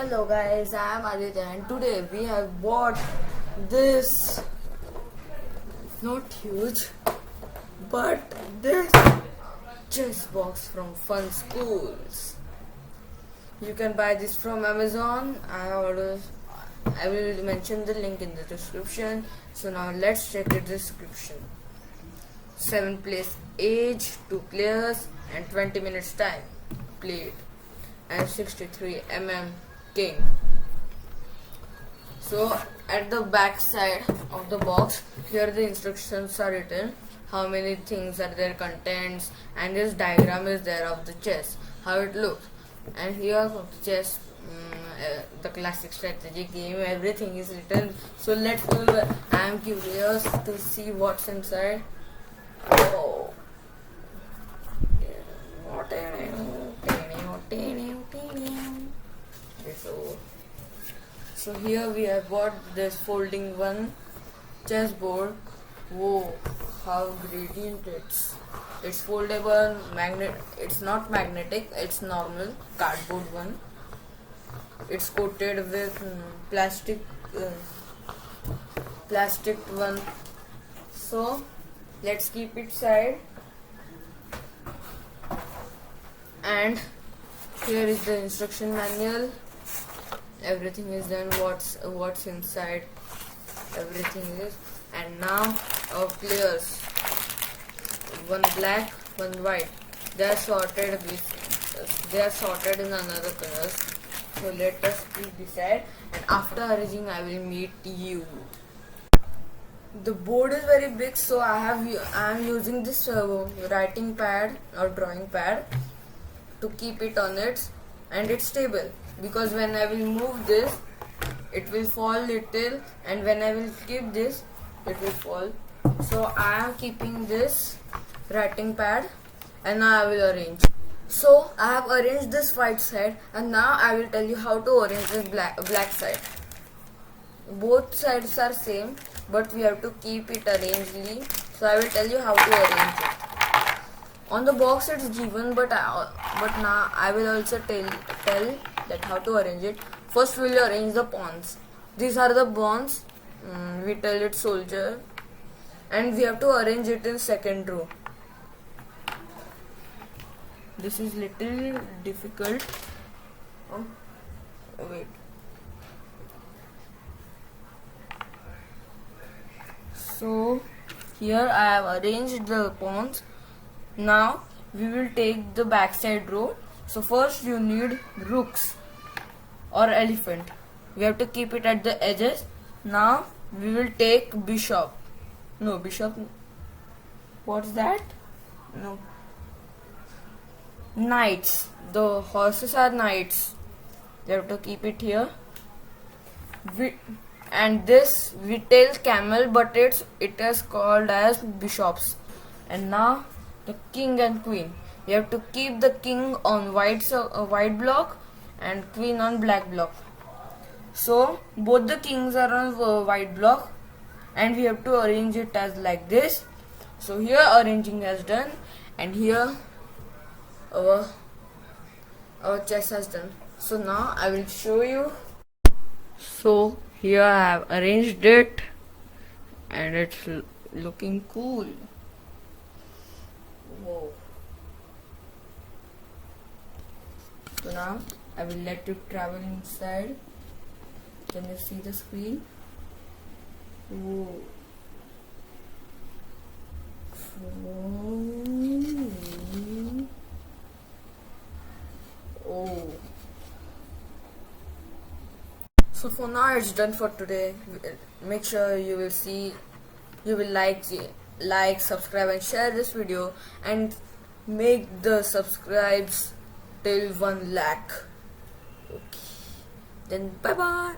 Hello guys, I am Aaditya and today we have bought this, not huge, but this chess box from Funskools. You can buy this from Amazon. I will mention the link in the description. So now let's check the description. 7 place age, 2 players and 20 minutes time played, and 63 king. So at the back side of the box, here the instructions are written, how many things are there, contents, and this diagram is there of the chess, how it looks. And here chess, the classic strategy game, everything is written. So let's do it. I am curious to see what's inside. Oh. So here we have bought this folding one chessboard. Whoa, how gradient it's foldable, it's not magnetic, it's normal cardboard one. It's coated with plastic one. So let's keep it side. And here is the instruction manual. Everything is done, what's inside, everything is. And now our players, one black, one white, they are sorted in another colors. So let us keep beside, and after arranging I will meet you. The board is very big, so I am using this writing pad or drawing pad to keep it on it, and it's stable because when I will move this it will fall little, and when I will keep this it will fall. So I am keeping this writing pad, and now I will arrange. So I have arranged this white side, and now I will tell you how to arrange this black side. Both sides are same, but we have to keep it arrangedly. So I will tell you how to arrange it. On the box it's given, but now I will also tell that how to arrange it. First we will arrange the pawns. These are the pawns. We tell it soldier, and we have to arrange it in second row. This is little difficult. Wait. So here I have arranged the pawns. Now we will take the backside row. So first you need rooks or elephant. We have to keep it at the edges. Now we will take bishop. No, bishop. What's that? No. Knights. The horses are knights. We have to keep it here. And this we tell camel, but it is called as bishops. And now the king and queen. You have to keep the king on white block and queen on black block. So both the kings are on white block, and we have to arrange it as like this. So here arranging is done, and here our chess has done. So now I will show you. So here I have arranged it, and it's looking cool. Whoa. So now I will let you travel inside. Can you see the screen? Whoa. Oh. So for now it's done for today. Make sure you will like, subscribe and share this video, and make the subscribes till 1 lakh. Okay. Then bye bye.